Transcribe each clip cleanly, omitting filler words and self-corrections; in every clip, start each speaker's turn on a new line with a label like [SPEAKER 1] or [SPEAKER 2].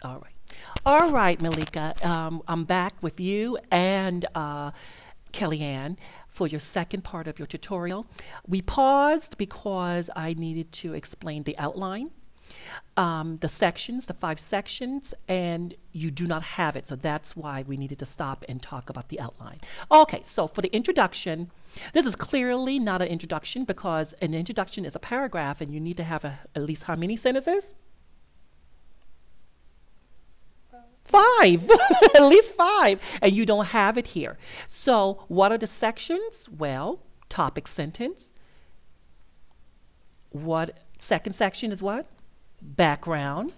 [SPEAKER 1] All right. All right, Malika. I'm back with you and Kellyanne for your second part of your tutorial. We paused because I needed to explain the outline, the sections, the 5 sections, and you do not have it. So that's why we needed to stop and talk about the outline. Okay, so for the introduction, this is clearly not an introduction because an introduction is a paragraph and you need to have at least how many sentences? 5, at least 5, and you don't have it here. So what are the sections? Well, topic sentence. What second section is what? Background.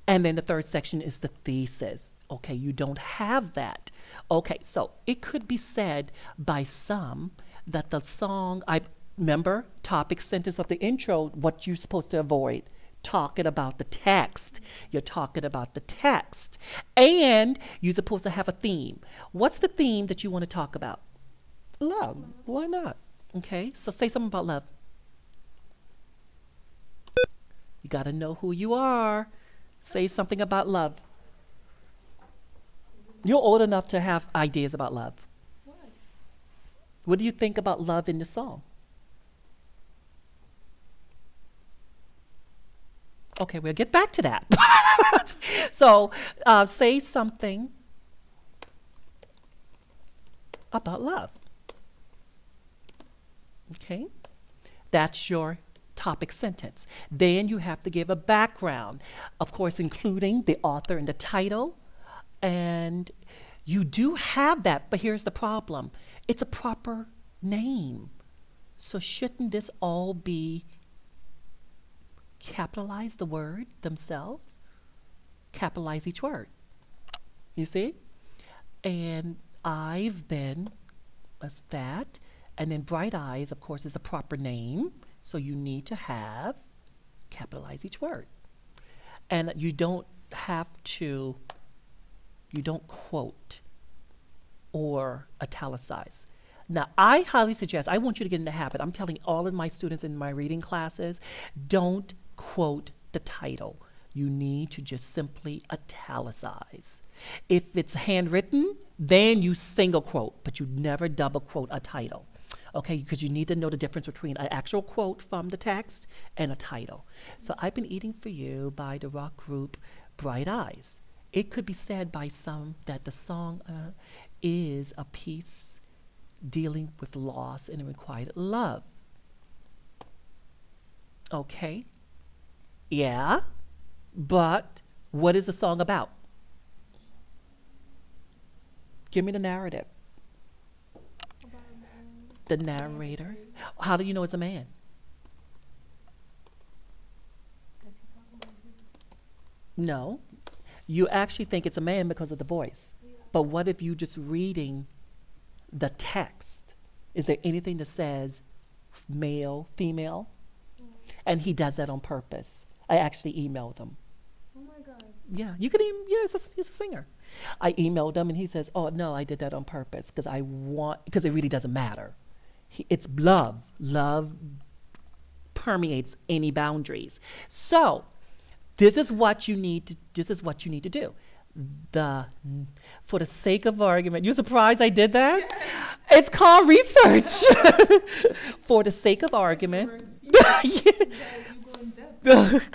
[SPEAKER 1] And then the third section is the thesis. Okay, you don't have that. Okay, so it could be said by some that the song, I remember topic sentence of the intro, what you're supposed to avoid. Talking about the text. You're talking about the text. And you're supposed to have a theme. What's the theme that you want to talk about? Love. Why not? Okay, so say something about love. You got to know who you are. Say something about love. You're old enough to have ideas about love. What do you think about love in the song? Okay, we'll get back to that. So say something about love. Okay, that's your topic sentence. Then you have to give a background, of course, including the author and the title. And you do have that, but here's the problem. It's a proper name. So shouldn't this all be capitalize the word themselves? Capitalize each word. You see? And I've been as that. And then Bright Eyes, of course, is a proper name. So you need to have capitalize each word. And you don't have to, you don't quote or italicize. Now, I highly suggest, I want you to get in the habit. I'm telling all of my students in my reading classes, don't quote the title. You need to just simply italicize. If it's handwritten, then you single quote, but you never double quote a title. Okay, because you need to know the difference between an actual quote from the text and a title. So I've been eating for you by the rock group Bright Eyes. It could be said by some that the song is a piece dealing with loss and requited love. Okay, yeah, but what is the song about? Give me the narrative. The narrator. How do you know it's a man? No, you actually think it's a man because of the voice. But what if you just reading the text? Is there anything that says male, female? And he does that on purpose. I actually emailed him.
[SPEAKER 2] Oh my God.
[SPEAKER 1] Yeah, you could even, yeah, he's a singer. I emailed him and he says, oh no, I did that on purpose because because it really doesn't matter. It's love. Love permeates any boundaries. So this is what you need to do. For the sake of argument, you're surprised I did that? It's called research. For the sake of argument,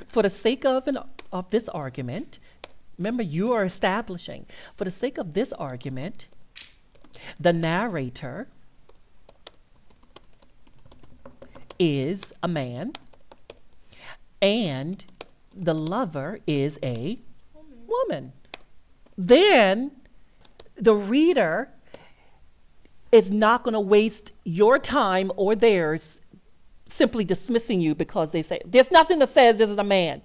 [SPEAKER 1] for the sake of this argument, remember you are establishing, for the sake of this argument, the narrator is a man and the lover is a woman. Then the reader is not going to waste your time or theirs simply dismissing you because they say, there's nothing that says this is a man.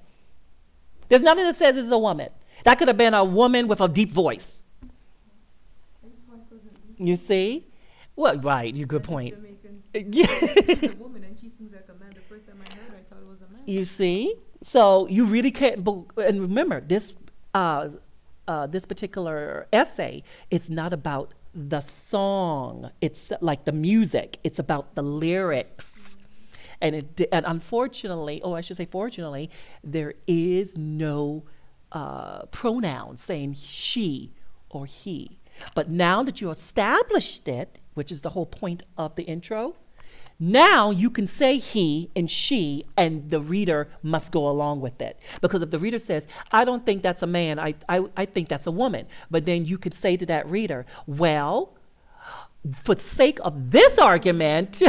[SPEAKER 1] There's nothing that says this is a woman. That could have been a woman with a deep voice. You see? Well, right, you good point.
[SPEAKER 2] Yeah. A woman and she sings like a man. The first time I heard, I thought it was a man.
[SPEAKER 1] You see? So you really can't, and remember, this particular essay, it's not about the song. It's like the music. It's about the lyrics. And unfortunately, or I should say fortunately, there is no pronouns, saying she or he. But now that you established it, which is the whole point of the intro, now you can say he and she, and the reader must go along with it. Because if the reader says, I don't think that's a man, I think that's a woman, but then you could say to that reader, well, for the sake of this argument,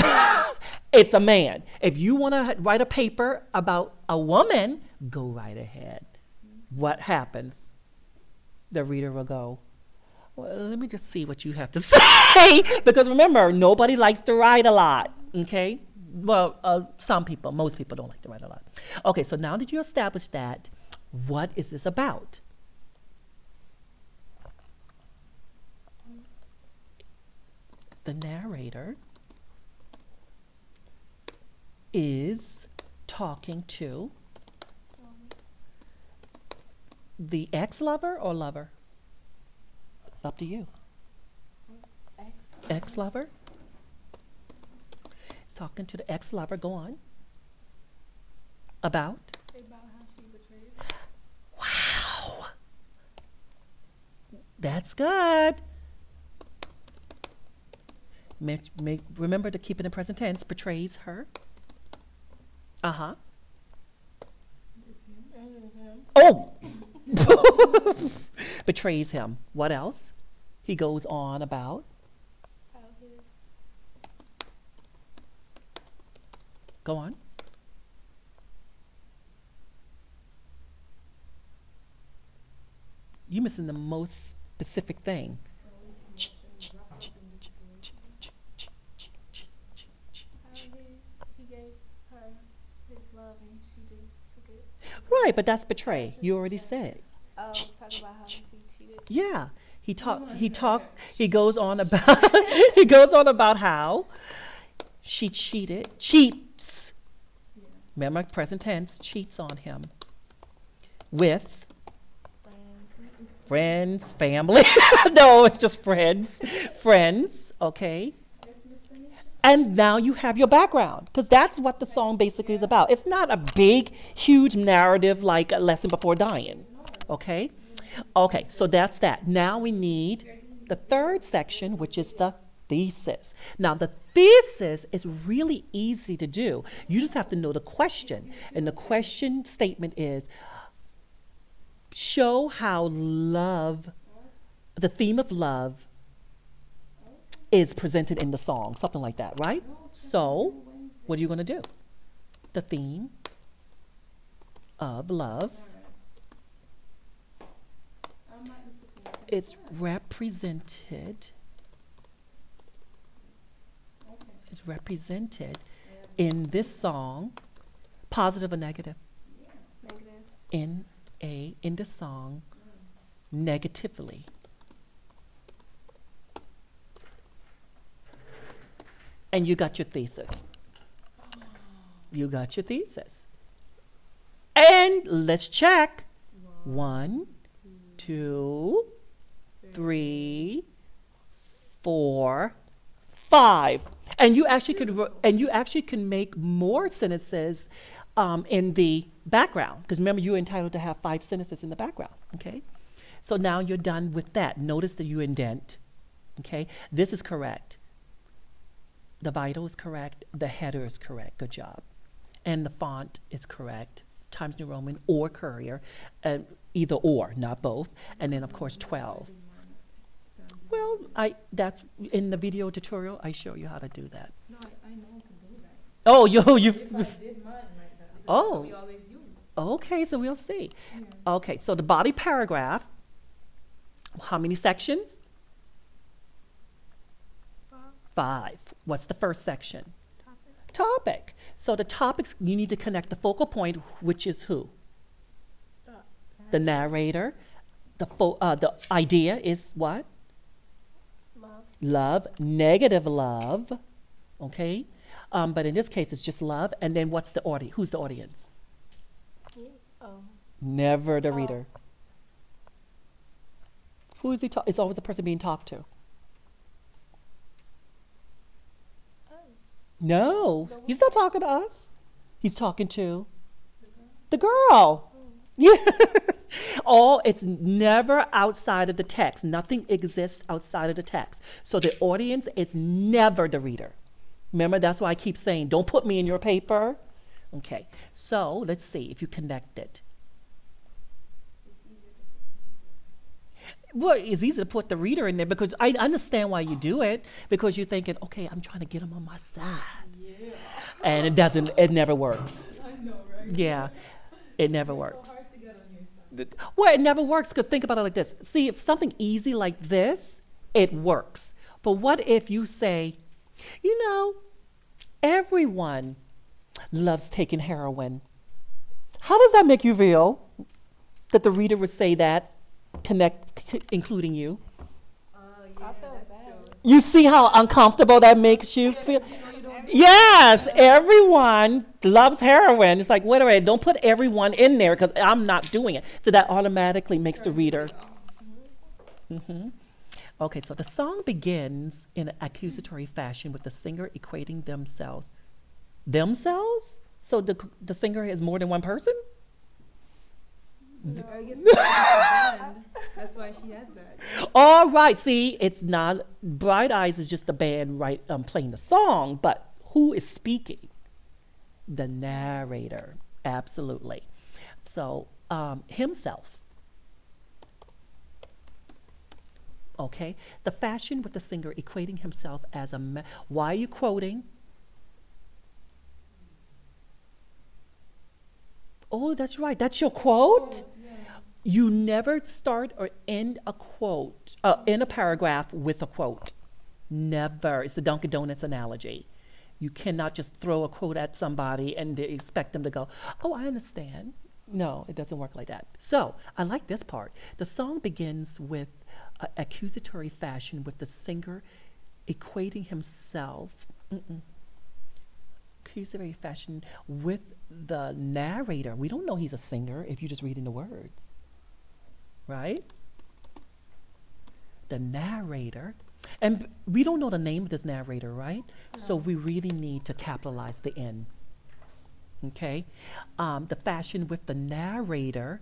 [SPEAKER 1] it's a man. If you want to write a paper about a woman, go right ahead. What happens? The reader will go, well, let me just see what you have to say. Because remember, nobody likes to write a lot, okay? Well, some people, most people don't like to write a lot. Okay, so now that you establish that, what is this about? The narrator is talking to the ex-lover or lover? It's up to you. Ex-lover? It's talking to the ex-lover. Go on. About?
[SPEAKER 2] About how she betrayed.
[SPEAKER 1] Wow. That's good. Remember to keep it in present tense. Betrays her. Uh-huh. Oh! Betrays him. What else? He goes on about. Go on. You're missing the most specific thing.
[SPEAKER 2] He gave her his love and she just took it.
[SPEAKER 1] Right, but that's betray. You already said.
[SPEAKER 2] Oh, talk about how she cheated.
[SPEAKER 1] Yeah. He goes on about he goes on about how she cheats.
[SPEAKER 2] Yeah.
[SPEAKER 1] Remember, present tense, cheats on him with friends, family. No, it's just friends. Friends, okay. And now you have your background, because that's what the song basically is about. It's not a big, huge narrative like A Lesson Before Dying, okay? Okay, so that's that. Now we need the third section, which is the thesis. Now, the thesis is really easy to do. You just have to know the question. And the question statement is, show how love, the theme of love, is presented in the song, something like that, right? So, what are you going to do? The theme of love, it's represented. It's represented in this song, positive or negative?
[SPEAKER 2] Negative.
[SPEAKER 1] In this song, negatively. And you got your thesis. You got your thesis. And let's check. 1, 2, 3, 4, 5. And you actually can make more sentences in the background, because remember, you're entitled to have 5 sentences in the background. Okay. So now you're done with that. Notice that you indent. Okay. This is correct. The vital is correct. The header is correct. Good job. And the font is correct. Times New Roman or Courier, either or, not both. And then of course 12. Well, that's in the video tutorial. I show you how to do that.
[SPEAKER 2] No, I know I can do that.
[SPEAKER 1] Oh, you.
[SPEAKER 2] If I did mine like that.
[SPEAKER 1] Oh.
[SPEAKER 2] We always use.
[SPEAKER 1] Okay, so we'll see.
[SPEAKER 2] Yeah.
[SPEAKER 1] Okay, so the body paragraph. How many sections? 5. What's the first section? Topic. So the topics, you need to connect the focal point, which is who? The narrator. The idea is what?
[SPEAKER 2] Love.
[SPEAKER 1] Love. Negative love. Okay. But in this case, it's just love. And then what's the audience? Who's the audience?
[SPEAKER 2] Oh.
[SPEAKER 1] Never the reader. Who is he talking? It's always the person being talked to. No, he's not talking to us. He's talking to the girl. Yeah. All it's never outside of the text. Nothing exists outside of the text. So the audience is never the reader. Remember, that's why I keep saying, don't put me in your paper. Okay, so let's see if you connect it. Well, it's easy to put the reader in there because I understand why you do it, because you're thinking, okay, I'm trying to get them on my side.
[SPEAKER 2] Yeah.
[SPEAKER 1] And it never works.
[SPEAKER 2] I know, right?
[SPEAKER 1] Yeah, it never
[SPEAKER 2] It's so
[SPEAKER 1] works.
[SPEAKER 2] hard to get on your side.
[SPEAKER 1] Well, it never works because think about it like this. See, if something easy like this, it works. But what if you say, you know, everyone loves taking heroin? How does that make you feel? That the reader would say that, including you.
[SPEAKER 2] Yeah,
[SPEAKER 3] I felt
[SPEAKER 2] that's
[SPEAKER 3] bad.
[SPEAKER 2] true.
[SPEAKER 1] You see how uncomfortable that makes you feel?
[SPEAKER 2] You know you don't.
[SPEAKER 1] Yes, everyone loves heroin. It's like, wait a minute, don't put everyone in there because I'm not doing it. So that automatically makes the reader. Okay, so the song begins in an accusatory fashion with the singer equating themselves. Themselves? So the singer is more than one person?
[SPEAKER 2] I guess it's a band. That's why she had that.
[SPEAKER 1] All right, see, it's not, Bright Eyes is just the band playing the song, but who is speaking? The narrator, absolutely. So, himself. Okay, the fashion with the singer equating himself as why are you quoting? Oh, that's right, that's your quote? You never start or end a quote, in a paragraph with a quote. Never. It's the Dunkin' Donuts analogy. You cannot just throw a quote at somebody and expect them to go, oh, I understand. No, it doesn't work like that. So I like this part. The song begins with an accusatory fashion with the singer equating himself, accusatory fashion with the narrator. We don't know he's a singer if you're just reading the words. Right? The narrator. And we don't know the name of this narrator, right? No. So we really need to capitalize the N. Okay? The fashion with the narrator.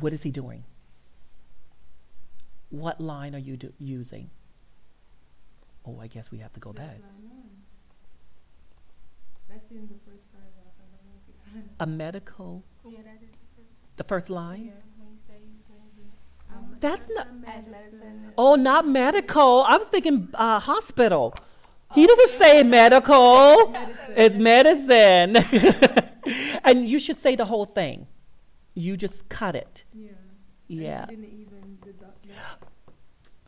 [SPEAKER 1] What is he doing? What line are you using? Oh, I guess we have to go back.
[SPEAKER 2] Line 1. That's in the first paragraph. I don't know if it's line.
[SPEAKER 1] A medical.
[SPEAKER 3] Yeah, that is the first.
[SPEAKER 1] The first line?
[SPEAKER 3] Yeah, when you say you
[SPEAKER 1] That's not.
[SPEAKER 3] as medicine.
[SPEAKER 1] Oh, not medical. I was thinking hospital. He doesn't say medical.
[SPEAKER 2] Medicine.
[SPEAKER 1] It's medicine. And you should say the whole thing. You just cut it.
[SPEAKER 2] Yeah.
[SPEAKER 1] Yeah.
[SPEAKER 2] And she didn't even the dots.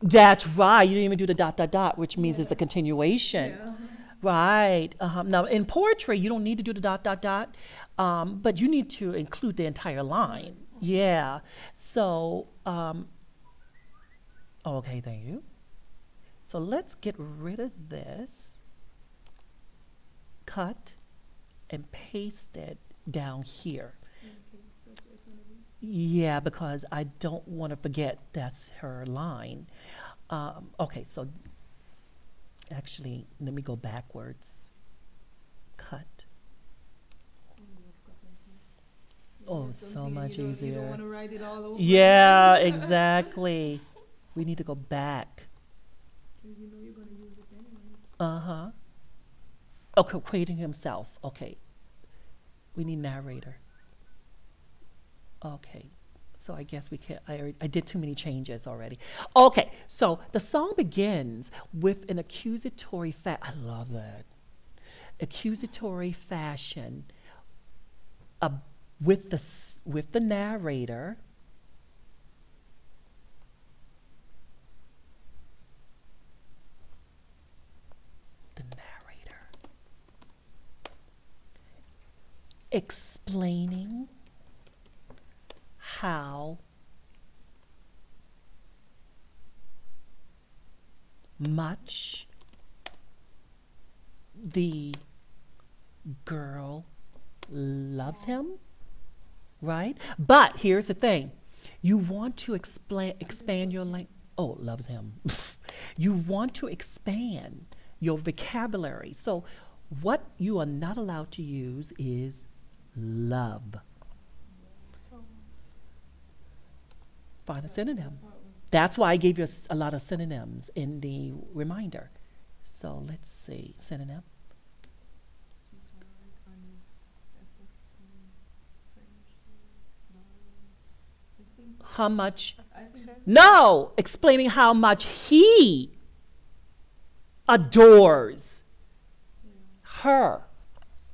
[SPEAKER 1] That's right. You didn't even do the dot, dot, dot, which means it's a continuation.
[SPEAKER 2] Yeah.
[SPEAKER 1] Right. Now, in poetry, you don't need to do the dot, dot, dot, but you need to include the entire line. Yeah. So, okay, thank you. So let's get rid of this. Cut and paste it down here.
[SPEAKER 2] Okay, so that's what it's gonna be.
[SPEAKER 1] Yeah, because I don't want to forget that's her line. Okay, so actually, let me go backwards. Cut. Oh, so much
[SPEAKER 2] You
[SPEAKER 1] easier.
[SPEAKER 2] don't want to write it all over.
[SPEAKER 1] Yeah, exactly. We need to go back.
[SPEAKER 2] Because you know you're gonna use it anyway.
[SPEAKER 1] Uh-huh. Okay, equating himself. Okay. We need narrator. Okay. So I guess we can't, I did too many changes already. Okay, so the song begins with an accusatory I love that. Accusatory fashion with the narrator. The narrator explaining how much the girl loves him, right? But here's the thing. You want to expand your language. Oh, loves him. You want to expand your vocabulary. So what you are not allowed to use is love. Find a synonym.
[SPEAKER 2] What was
[SPEAKER 1] That's why I gave you a lot of synonyms in the reminder. So let's see, synonym.
[SPEAKER 2] sweetheart, honey, affection, friendship, darlings? I think
[SPEAKER 1] How much?
[SPEAKER 2] I think
[SPEAKER 1] No, explaining how much he adores her,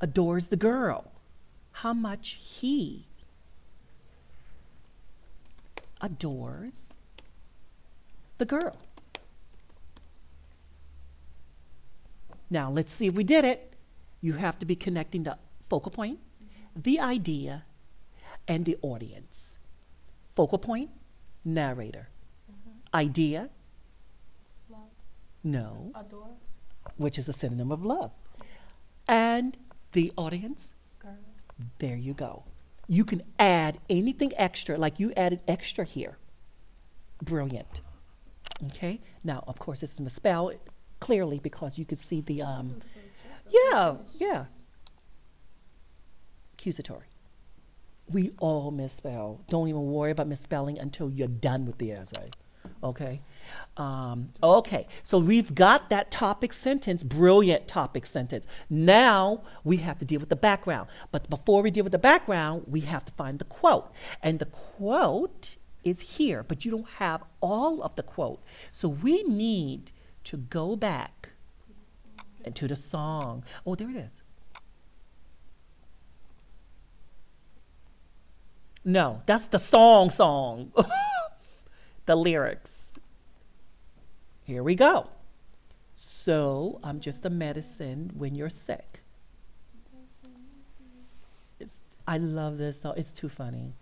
[SPEAKER 1] adores the girl. How much he adores the girl. Now, let's see if we did it. You have to be connecting the focal point, the idea, and the audience. Focal point, narrator. Idea,
[SPEAKER 3] Love.
[SPEAKER 1] no,
[SPEAKER 3] Adore.
[SPEAKER 1] which is a synonym of love. And the audience,
[SPEAKER 3] Girl.
[SPEAKER 1] there you go. You can add anything extra, like you added extra here. Brilliant. Okay? Now, of course, it's misspelled clearly because you could see the, yeah. Accusatory. We all misspell. Don't even worry about misspelling until you're done with the essay. Okay? Okay, so we've got that topic sentence, brilliant topic sentence. Now we have to deal with the background. But before we deal with the background, we have to find the quote. And the quote is here, but you don't have all of the quote. So we need to go back into the song. Oh, there it is. No, that's the song. The lyrics. Here we go. So I'm just a medicine when you're sick. I love this song. It's too funny.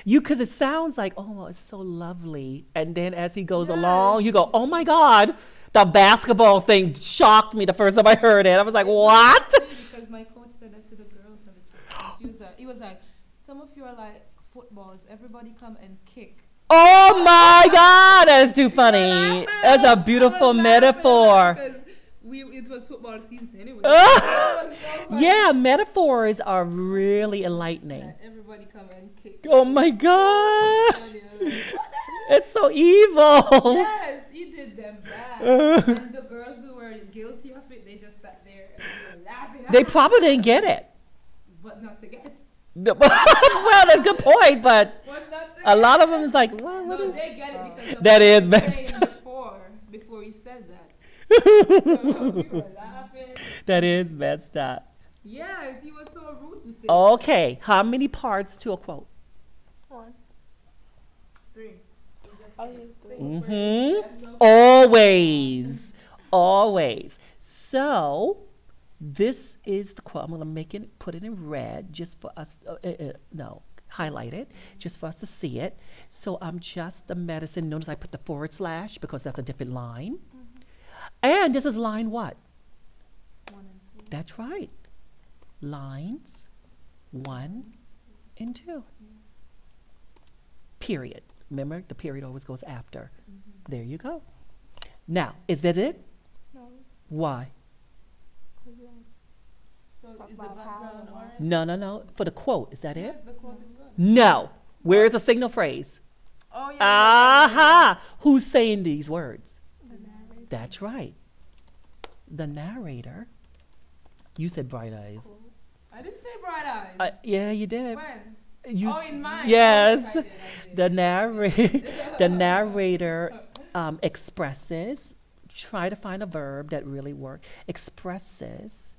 [SPEAKER 1] Because it sounds like, oh, it's so lovely. And then as he goes along, you go, oh my God, the basketball thing shocked me the first time I heard it. I was like, what?
[SPEAKER 2] because my coach said that to the girls and the kids. She was like, he was like, some of you are like footballs. Everybody come and kick.
[SPEAKER 1] Oh my God, that's too funny. That's a beautiful metaphor.
[SPEAKER 2] Because it was football season anyway.
[SPEAKER 1] Yeah, metaphors are really enlightening.
[SPEAKER 2] Like, everybody come and kick.
[SPEAKER 1] Oh my God. It's so evil.
[SPEAKER 2] Yes, he did them bad. And the girls who were guilty of it, they just sat there and they were laughing.
[SPEAKER 1] They probably didn't get it.
[SPEAKER 2] But not to get.
[SPEAKER 1] Well, that's a good point, but
[SPEAKER 2] What not to
[SPEAKER 1] a
[SPEAKER 2] get.
[SPEAKER 1] lot of them is like, well, what
[SPEAKER 2] No,
[SPEAKER 1] is
[SPEAKER 2] they get it because of
[SPEAKER 1] That
[SPEAKER 2] what
[SPEAKER 1] is
[SPEAKER 2] he was
[SPEAKER 1] messed
[SPEAKER 2] saying before he said that. So we were laughing.
[SPEAKER 1] That is messed up.
[SPEAKER 2] Yes, he was so rude to say
[SPEAKER 1] Okay, how many parts to a quote?
[SPEAKER 3] One.
[SPEAKER 2] 3.
[SPEAKER 3] Oh, yeah.
[SPEAKER 1] Mm-hmm. Always. Always. So, this is the quote. I'm going to make it, put it in red just for us, highlight it, just for us to see it. So, I'm just the medicine. Notice I put the / because that's a different line. And this is line what?
[SPEAKER 2] 1 and 2.
[SPEAKER 1] That's right. Lines 1 and 2. Period. Remember, the period always goes after. There you go. Now, is that it?
[SPEAKER 3] No.
[SPEAKER 1] Why?
[SPEAKER 2] So
[SPEAKER 3] Talk
[SPEAKER 2] is the
[SPEAKER 3] about
[SPEAKER 2] background
[SPEAKER 3] how-
[SPEAKER 2] orange?
[SPEAKER 1] No. For the quote, is that it?
[SPEAKER 2] Yes, the quote is good.
[SPEAKER 1] No. Where is the signal phrase?
[SPEAKER 2] Oh, yeah.
[SPEAKER 1] Aha! Who's saying these words?
[SPEAKER 3] The narrator.
[SPEAKER 1] That's right. The narrator. You said bright eyes.
[SPEAKER 2] I didn't say bright eyes.
[SPEAKER 1] Yeah, you did.
[SPEAKER 2] When?
[SPEAKER 1] You
[SPEAKER 2] Oh, in mine.
[SPEAKER 1] Yes.
[SPEAKER 2] Oh, yes, I did.
[SPEAKER 1] The narrator expresses. Try to find a verb that really works. Expresses.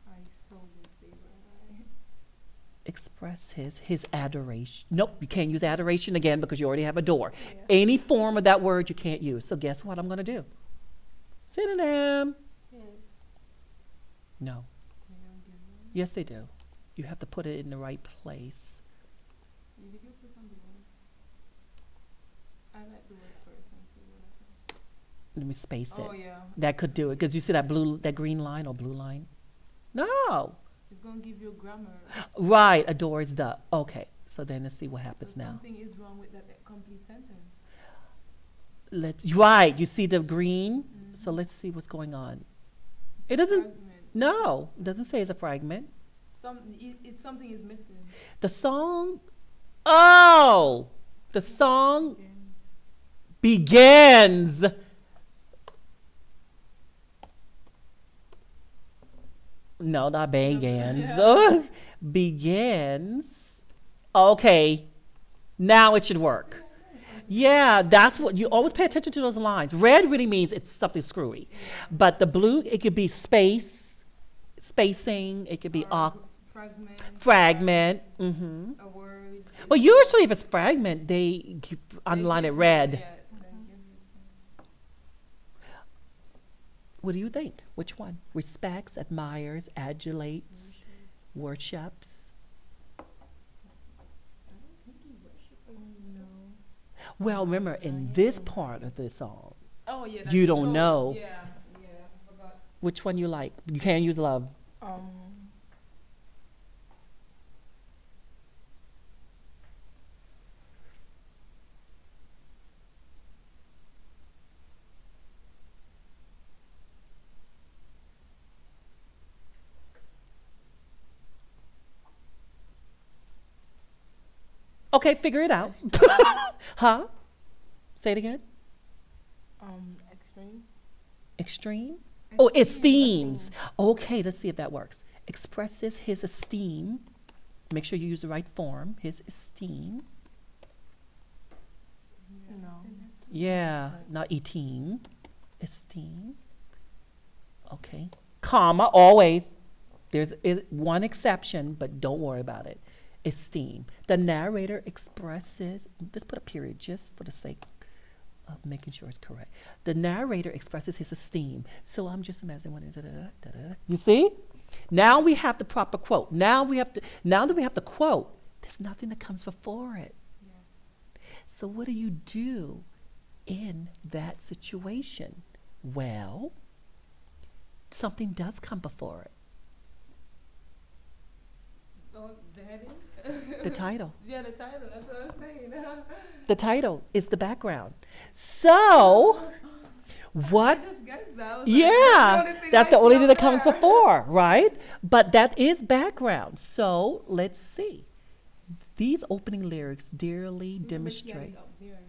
[SPEAKER 2] I so did say bright eye.
[SPEAKER 1] Express his adoration. Nope, you can't use adoration again because you already have adore.
[SPEAKER 3] Yeah.
[SPEAKER 1] Any form of that word you can't use. So guess what I'm going to do? Synonym.
[SPEAKER 3] Yes.
[SPEAKER 1] No.
[SPEAKER 2] They don't give one.
[SPEAKER 1] Yes, they do. You have to put it in the right place.
[SPEAKER 2] Did you click on the word? I like the word first and see what happens.
[SPEAKER 1] Let me space it.
[SPEAKER 2] Oh, yeah.
[SPEAKER 1] That could do it because you see that green line or blue line. No.
[SPEAKER 2] It's going to give you grammar.
[SPEAKER 1] Right. Adore is the. Okay. So then let's see what happens
[SPEAKER 2] So
[SPEAKER 1] now.
[SPEAKER 2] something is wrong with that complete sentence.
[SPEAKER 1] Right. You see the green. So let's see what's going on. It doesn't.
[SPEAKER 2] Fragment.
[SPEAKER 1] No. It doesn't say it's a fragment.
[SPEAKER 2] Something is missing.
[SPEAKER 1] The song Oh, the song
[SPEAKER 2] Begins.
[SPEAKER 1] begins. No, not begins.
[SPEAKER 2] Yeah.
[SPEAKER 1] Begins. Okay, now it should work. Yeah, that's what you always pay attention to those lines. Red really means it's something screwy,
[SPEAKER 2] Yeah.
[SPEAKER 1] but the blue it could be space, spacing. It could be
[SPEAKER 2] Or fragment.
[SPEAKER 1] fragment.
[SPEAKER 2] A word.
[SPEAKER 1] Well, usually if it's fragment, they underline it
[SPEAKER 2] give you-
[SPEAKER 1] red.
[SPEAKER 2] Yeah, then give you some.
[SPEAKER 1] What do you think? Which one? Respects, admires, adulates, worships.
[SPEAKER 2] I don't think he worshipped. No.
[SPEAKER 1] Well, remember in this part of the song,
[SPEAKER 2] Oh yeah.
[SPEAKER 1] You
[SPEAKER 2] that's
[SPEAKER 1] don't
[SPEAKER 2] chose.
[SPEAKER 1] know.
[SPEAKER 2] Yeah. Yeah. I forgot.
[SPEAKER 1] which one you like? You can't use love.
[SPEAKER 3] Um,
[SPEAKER 1] Okay, figure it out. Huh? Say it again.
[SPEAKER 3] extreme.
[SPEAKER 1] Extreme? Oh,
[SPEAKER 2] Esteem.
[SPEAKER 1] esteems. Okay, let's see if that works. Expresses his esteem. Make sure you use the right form. His esteem.
[SPEAKER 3] No.
[SPEAKER 1] Yeah, not eteem. Esteem. Okay. Comma, always. There's one exception, but don't worry about it. Esteem. The narrator expresses, let's put a period just for the sake of making sure it's correct. The narrator expresses his esteem. So I'm just imagining what is it. You see? Now we have the proper quote. Now that we have the quote, there's nothing that comes before it.
[SPEAKER 2] Yes.
[SPEAKER 1] So what do you do in that situation? Well, something does come before it.
[SPEAKER 2] Oh, the heading.
[SPEAKER 1] The title.
[SPEAKER 2] Yeah, the title. That's what I'm saying.
[SPEAKER 1] The title is the background. So,
[SPEAKER 2] I
[SPEAKER 1] what?
[SPEAKER 2] just guessed that. I was
[SPEAKER 1] Yeah,
[SPEAKER 2] like,
[SPEAKER 1] that's the
[SPEAKER 2] I
[SPEAKER 1] only
[SPEAKER 2] see
[SPEAKER 1] thing that
[SPEAKER 2] up
[SPEAKER 1] comes
[SPEAKER 2] there.
[SPEAKER 1] before, right? But that is background. So, let's see. These opening lyrics dearly
[SPEAKER 2] Remember she had
[SPEAKER 1] demonstrate.
[SPEAKER 2] it up there.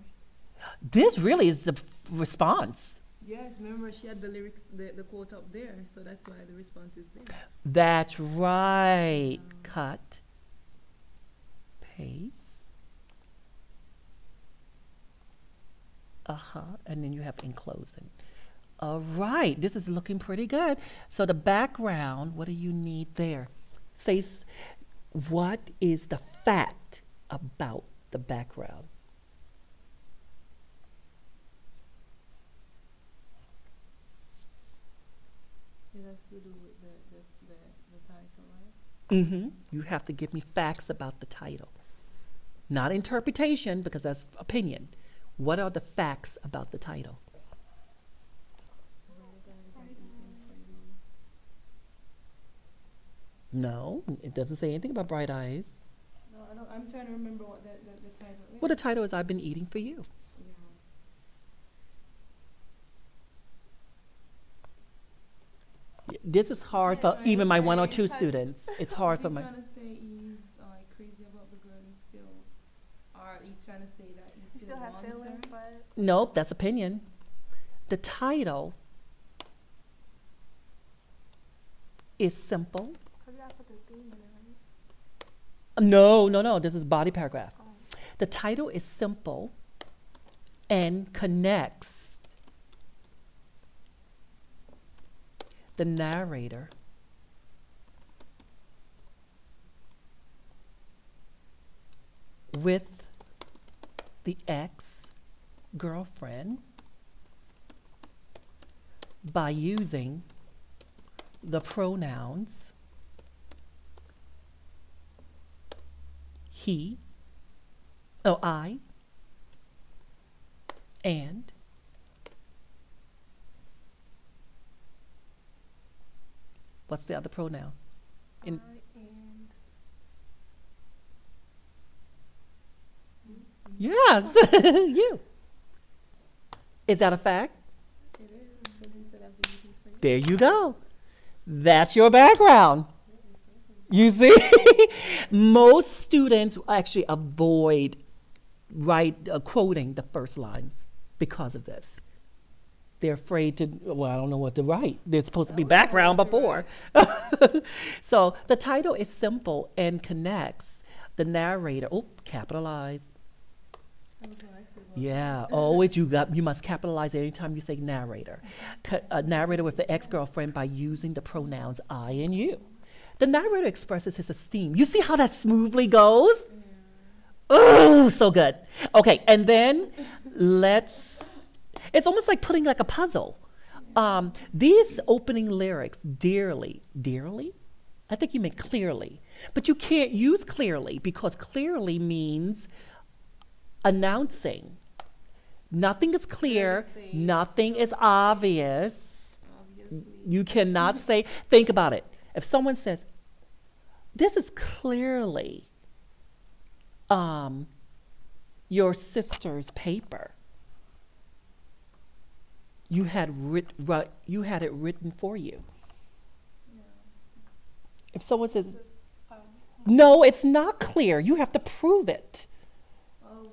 [SPEAKER 1] This really is the response.
[SPEAKER 2] Yes, remember she had the lyrics, the quote up there, so that's why the response is there.
[SPEAKER 1] That's right. Cut. Paste. And then you have enclosing. All right, this is looking pretty good. So the background, what do you need there? What is the fact about the background?
[SPEAKER 2] It has to do with the title, right?
[SPEAKER 1] You have to give me facts about the title. Not interpretation, because that's opinion. What are the facts about the title?
[SPEAKER 2] Bright eyes I'm eating for you.
[SPEAKER 1] No, it doesn't say anything about bright eyes.
[SPEAKER 2] No, I don't, I'm trying to remember what the title is.
[SPEAKER 1] Well, the title is I've Been Eating for You.
[SPEAKER 2] Yeah.
[SPEAKER 1] This is hard for
[SPEAKER 2] Yes,
[SPEAKER 1] even my
[SPEAKER 2] right.
[SPEAKER 1] 102
[SPEAKER 2] Because-
[SPEAKER 1] students. It's hard
[SPEAKER 2] Is
[SPEAKER 1] for
[SPEAKER 2] he
[SPEAKER 1] my.
[SPEAKER 2] trying to say he's crazy about the girl he's still, or he's trying to say that he
[SPEAKER 3] You
[SPEAKER 2] still,
[SPEAKER 3] still have
[SPEAKER 2] wants
[SPEAKER 3] feelings,
[SPEAKER 2] her?
[SPEAKER 3] but
[SPEAKER 1] Nope, that's opinion. The title is simple.
[SPEAKER 3] because you gotta put the theme in it, right?
[SPEAKER 1] No. This is body paragraph.
[SPEAKER 3] Oh.
[SPEAKER 1] The title is simple and connects the narrator with the ex-girlfriend by using the pronouns he, I, and what's the other pronoun? In-
[SPEAKER 3] I and
[SPEAKER 1] Yes, you. Is that a fact?
[SPEAKER 2] It is, because he said I've been eating for you.
[SPEAKER 1] There you go. That's your background. You see, most students actually avoid quoting the first lines because of this. They're afraid to, well, I don't know what to write. There's supposed to be background before. So the title is simple and connects the narrator. Oh, capitalize. Yeah, always you must capitalize anytime you say narrator. Narrator with the ex-girlfriend by using the pronouns I and you. The narrator expresses his esteem. You see how that smoothly goes? Oh, so good. Okay, and then it's almost like putting like a puzzle. These opening lyrics, dearly, I think you meant clearly. But you can't use clearly because clearly means announcing. Nothing is clear, nothing is obvious.
[SPEAKER 2] Obviously.
[SPEAKER 1] You cannot say, think about it. If someone says, this is clearly your sister's paper, you had it written for you. If someone says, no, it's not clear, you have to prove it.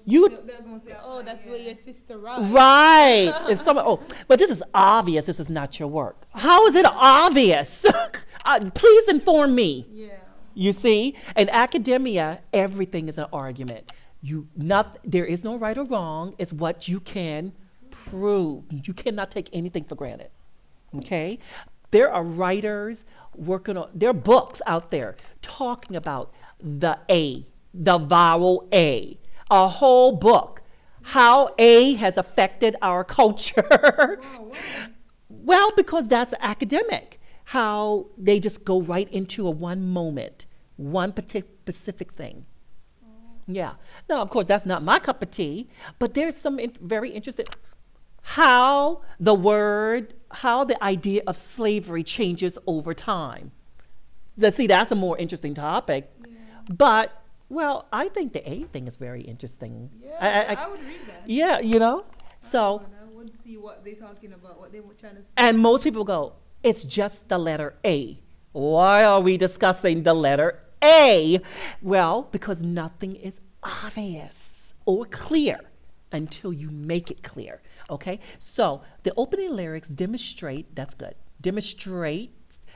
[SPEAKER 2] They're going to say, oh, that's the way your sister writes.
[SPEAKER 1] Right. If someone, but this is obvious, this is not your work. How is it obvious? Please inform me.
[SPEAKER 2] Yeah.
[SPEAKER 1] You see? In academia, everything is an argument. There is no right or wrong. It's what you can prove. You cannot take anything for granted. Okay? There are writers there are books out there talking about the vowel a whole book, how A has affected our culture.
[SPEAKER 2] Wow.
[SPEAKER 1] Well, because that's academic, how they just go right into a one moment, one specific thing. Yeah. Now, of course, that's not my cup of tea, but there's some very interesting how the idea of slavery changes over time. See, that's a more interesting topic.
[SPEAKER 2] Yeah.
[SPEAKER 1] But, well, I think the A thing is very interesting.
[SPEAKER 2] Yeah, I would read that.
[SPEAKER 1] Yeah, so,
[SPEAKER 2] I would see what they're talking about, what they were trying to say.
[SPEAKER 1] and most people go, it's just the letter A. Why are we discussing the letter A? Well, because nothing is obvious or clear until you make it clear. Okay? So the opening lyrics demonstrate, that's good. Demonstrate,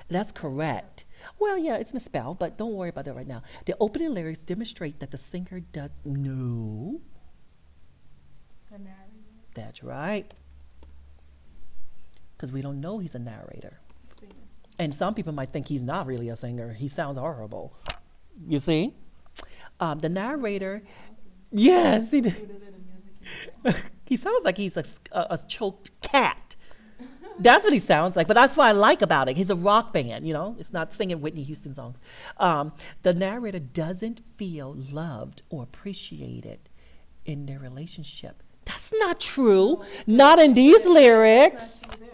[SPEAKER 1] that's correct. Well, yeah, it's misspelled, but don't worry about that right now. The opening lyrics demonstrate that the singer does know.
[SPEAKER 2] A narrator.
[SPEAKER 1] That's right. Because we don't know he's a narrator.
[SPEAKER 2] Singer.
[SPEAKER 1] And some people might think he's not really a singer. He sounds horrible. You see? The narrator, yes, he did.
[SPEAKER 2] With a little music.
[SPEAKER 1] He sounds like he's a choked cat. That's what he sounds like, but that's what I like about it. He's a rock band, It's not singing Whitney Houston songs. The narrator doesn't feel loved or appreciated in their relationship. That's not true. Not in these lyrics.
[SPEAKER 2] That's there.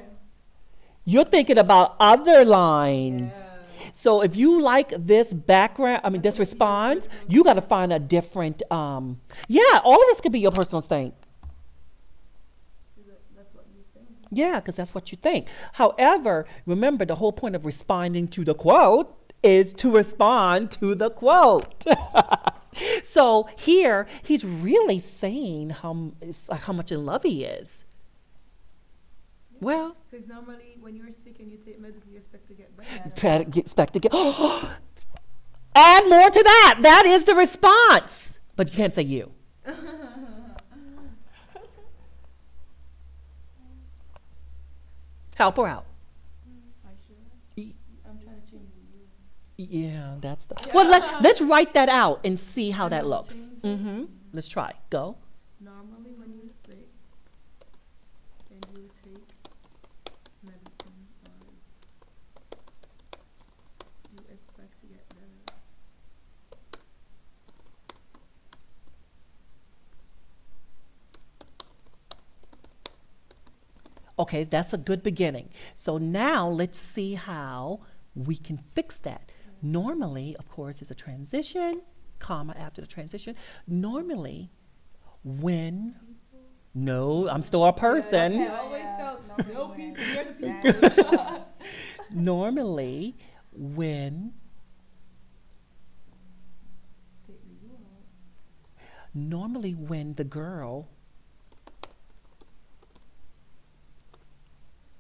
[SPEAKER 1] You're thinking about other lines.
[SPEAKER 2] Yeah.
[SPEAKER 1] So if you like this this response, you got to find a different, all of this could be your personal thing.
[SPEAKER 2] That's what you think.
[SPEAKER 1] Yeah, because that's what you think. However, remember the whole point of responding to the quote is to respond to the quote. So here, he's really saying how much in love he is. Well,
[SPEAKER 2] Because normally when you're sick and you take medicine, you expect to get better.
[SPEAKER 1] expect to get. Add more to that. That is the response. But you can't say you. Help her out.
[SPEAKER 2] I should. I'm trying to change the you.
[SPEAKER 1] Yeah, that's the. Well, let's write that out and see how that looks. Let's try. Go.
[SPEAKER 2] Normally when you're sick and you take medicine or you expect to get better.
[SPEAKER 1] Okay, that's a good beginning. So now let's see how we can fix that. Normally, of course, is a transition, comma after the transition. Normally, no, I'm still a person.
[SPEAKER 2] I always tell no people, you're the people.
[SPEAKER 1] Normally, when Normally, when the girl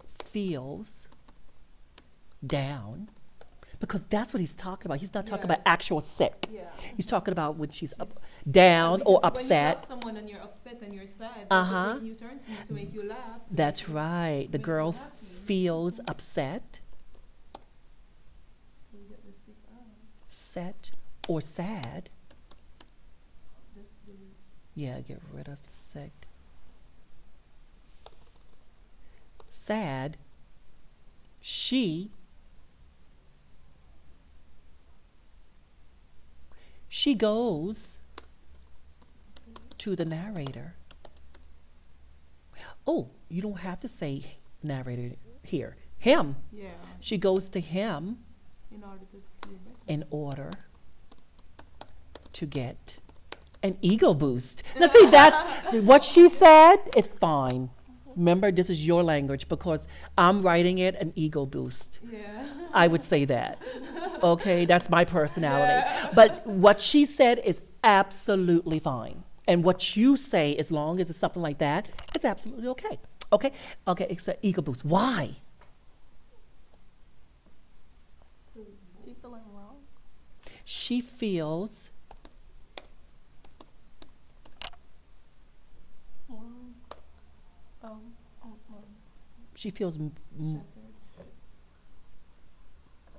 [SPEAKER 1] feels down, because that's what he's talking about. He's not talking about
[SPEAKER 2] Yes.
[SPEAKER 1] actual sick.
[SPEAKER 2] Yeah.
[SPEAKER 1] He's talking about when she's
[SPEAKER 2] She's-
[SPEAKER 1] down
[SPEAKER 2] Yeah,
[SPEAKER 1] or
[SPEAKER 2] because when you love
[SPEAKER 1] upset.
[SPEAKER 2] someone and you're upset and you're sad, that's
[SPEAKER 1] Uh-huh.
[SPEAKER 2] the person you turn to make you laugh. to
[SPEAKER 1] That's
[SPEAKER 2] make you-
[SPEAKER 1] right.
[SPEAKER 2] to
[SPEAKER 1] The
[SPEAKER 2] make you
[SPEAKER 1] girl
[SPEAKER 2] happy.
[SPEAKER 1] feels upset,
[SPEAKER 2] So you get the sick out.
[SPEAKER 1] set, or sad.
[SPEAKER 2] Just delete.
[SPEAKER 1] Yeah, get rid of sick. Sad. She goes to the narrator. Oh, you don't have to say narrator here. Him.
[SPEAKER 2] Yeah.
[SPEAKER 1] She goes to him
[SPEAKER 2] In order to feel better.
[SPEAKER 1] in order to get an ego boost. Now, see, that's what she said is fine. Remember, this is your language because I'm writing it an ego boost.
[SPEAKER 2] Yeah.
[SPEAKER 1] I would say that. Okay, that's my personality. But what she said is absolutely fine. And what you say, as long as it's something like that, it's absolutely okay. Okay? Okay, it's an ego boost. Why?
[SPEAKER 2] So
[SPEAKER 3] She feeling wrong.
[SPEAKER 1] She feels
[SPEAKER 3] Wrong.
[SPEAKER 1] she feels
[SPEAKER 2] shattered.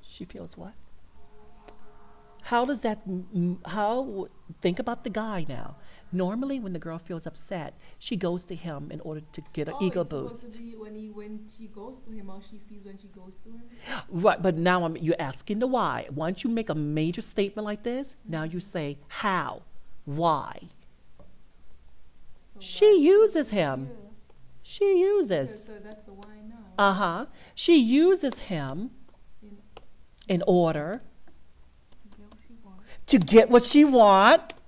[SPEAKER 1] she feels what? How does that how think about the guy now. Normally when the girl feels upset, she goes to him in order to get an ego
[SPEAKER 2] It's supposed
[SPEAKER 1] boost.
[SPEAKER 2] to be when she goes to him, how she feels when she goes to him.
[SPEAKER 1] Right, but now you're asking the why. Once you make a major statement like this, now you say how, why.
[SPEAKER 2] So
[SPEAKER 1] She
[SPEAKER 2] why-
[SPEAKER 1] uses him.
[SPEAKER 3] Yeah.
[SPEAKER 1] She uses.
[SPEAKER 2] So that's the why now.
[SPEAKER 1] Uh-huh. She uses him
[SPEAKER 2] In,
[SPEAKER 1] in order
[SPEAKER 2] to get what she wants.
[SPEAKER 1] to get what she wants.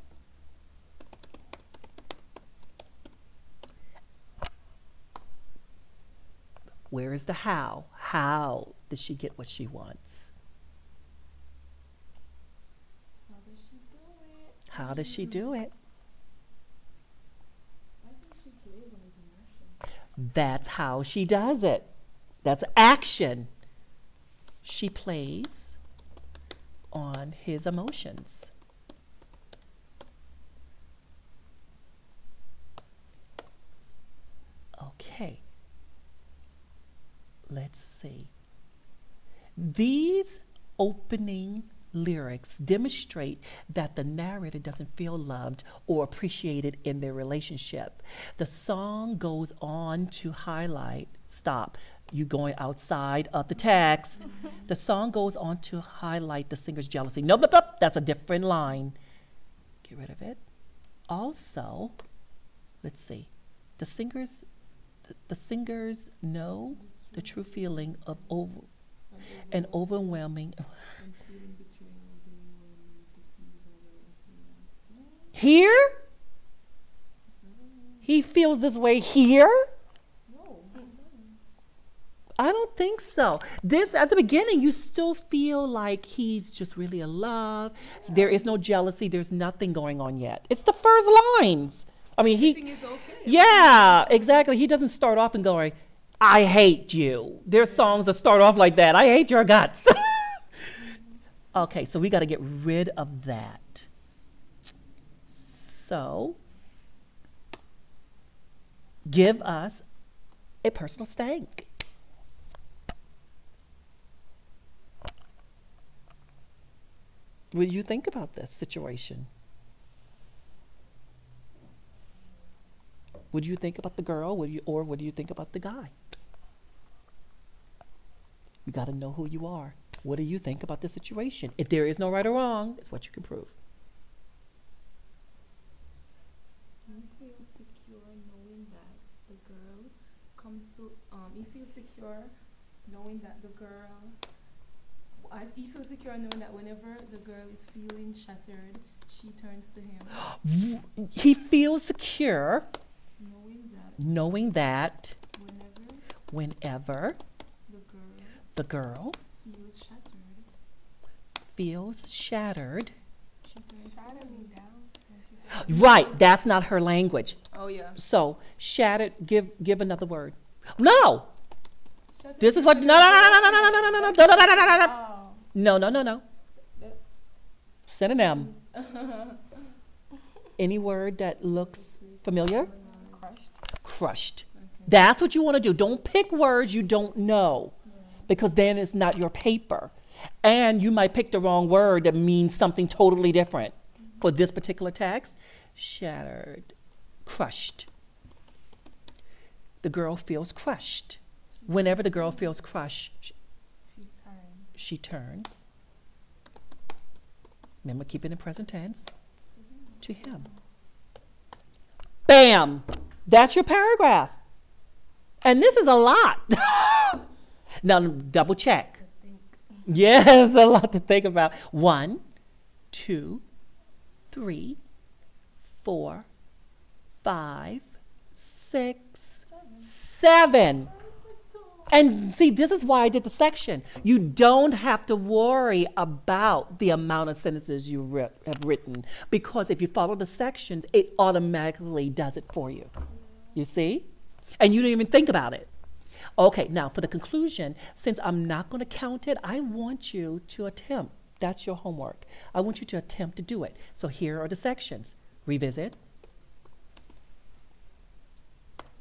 [SPEAKER 1] Where is the how? How does she get what she wants?
[SPEAKER 2] How does she do it?
[SPEAKER 1] How does she do it?
[SPEAKER 2] I think she plays on his emotion.
[SPEAKER 1] That's how she does it. That's action. She plays on his emotions. Okay. Let's see. These opening lyrics demonstrate that the narrator doesn't feel loved or appreciated in their relationship. The song goes on to highlight, stop, you going outside of the text. The song goes on to highlight the singer's jealousy. No, blah, blah, that's a different line. Get rid of it. Also, let's see, the singers know the true feeling of an overwhelming.
[SPEAKER 2] And feeling betrayal, they will need to feel that way if he wants to.
[SPEAKER 1] Here? He feels this way here?
[SPEAKER 2] No.
[SPEAKER 1] I don't think so. This, at the beginning, you still feel like he's just really in love. There is no jealousy. There's nothing going on yet. It's the first lines. I mean,
[SPEAKER 2] Everything is okay.
[SPEAKER 1] yeah, exactly. He doesn't start off and going, I hate you. There's songs that start off like that. I hate your guts. Okay, so we got to get rid of that. So, give us a personal stank. What do you think about this situation? What do you think about the girl? Or what do you think about the guy? You got to know who you are. What do you think about the situation? If there is no right or wrong, it's what you can prove.
[SPEAKER 2] You feel secure knowing that the girl comes to. You feel secure knowing that the girl. You feel secure knowing that whenever the girl is feeling shattered, she turns to him.
[SPEAKER 1] He feels secure
[SPEAKER 2] Knowing that
[SPEAKER 1] knowing that
[SPEAKER 2] whenever
[SPEAKER 1] whenever
[SPEAKER 2] the girl
[SPEAKER 1] the girl
[SPEAKER 2] feels shattered,
[SPEAKER 1] feels shattered,
[SPEAKER 2] she turns to
[SPEAKER 3] Shatter me
[SPEAKER 2] him.
[SPEAKER 3] down.
[SPEAKER 1] Right, that's not her language.
[SPEAKER 2] Oh yeah.
[SPEAKER 1] So, shattered, give another word. No!
[SPEAKER 2] Shut
[SPEAKER 1] This
[SPEAKER 2] up,
[SPEAKER 1] is what,
[SPEAKER 2] you
[SPEAKER 1] no, no, no, no,
[SPEAKER 2] girl.
[SPEAKER 1] no, no, no, no, no, no, no, no, no, no, no, no, no.
[SPEAKER 3] Oh.
[SPEAKER 1] No, no, no, no.
[SPEAKER 2] That-
[SPEAKER 1] Synonym. Any word that looks familiar?
[SPEAKER 3] Crushed.
[SPEAKER 1] Crushed. That's what you want to do. Don't pick words you don't know, because then it's not your paper. And you might pick the wrong word that means something totally different. For this particular text, shattered, crushed. The girl feels crushed. Whenever the girl feels crushed,
[SPEAKER 2] She's tired.
[SPEAKER 1] she turns. Remember, keep it in present tense. To him. Bam! That's your paragraph. And this is a lot. Now, double check.
[SPEAKER 2] I think.
[SPEAKER 1] Yes, a lot to think about. 1, 2, 3, 4, 5, 6, 7. And see, this is why I did the section. You don't have to worry about the amount of sentences you have written, because if you follow the sections, it automatically does it for you. You see? And you don't even think about it. Okay, now for the conclusion, since I'm not going to count it, I want you to attempt. That's your homework. I want you to attempt to do it. So here are the sections. Revisit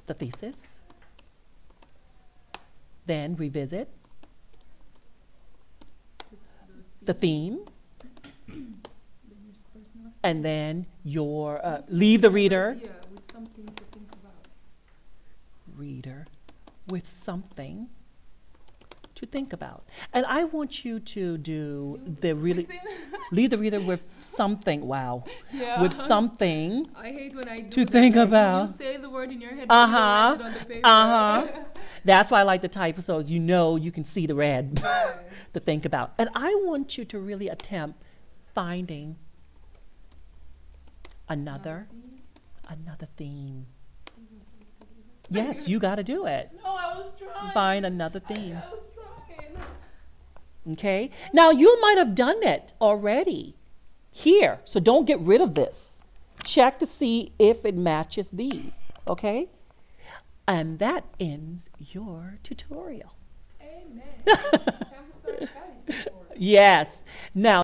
[SPEAKER 1] the thesis, then revisit the theme,
[SPEAKER 2] Then your personal.
[SPEAKER 1] and then your leave the reader.
[SPEAKER 2] Yeah, with something to think about.
[SPEAKER 1] Reader with something to think about. And I want you to do the really leave the reader with something. Wow.
[SPEAKER 2] Yeah.
[SPEAKER 1] With something.
[SPEAKER 2] I hate when I do
[SPEAKER 1] To
[SPEAKER 2] that,
[SPEAKER 1] think
[SPEAKER 2] like,
[SPEAKER 1] about.
[SPEAKER 2] You say the word in your head, but you don't write it on the paper.
[SPEAKER 1] Uh-huh. That's why I like to type, so you know you can see the red
[SPEAKER 2] Yes.
[SPEAKER 1] to think about. And I want you to really attempt finding another theme. Yes, you got to do it.
[SPEAKER 2] No, I was trying.
[SPEAKER 1] Find another theme.
[SPEAKER 2] I was trying.
[SPEAKER 1] Okay? Now, you might have done it already here, so don't get rid of this. Check to see if it matches these, okay? And that ends your tutorial.
[SPEAKER 2] Amen. Time to start Callie's tutorial.
[SPEAKER 1] Yes. Now,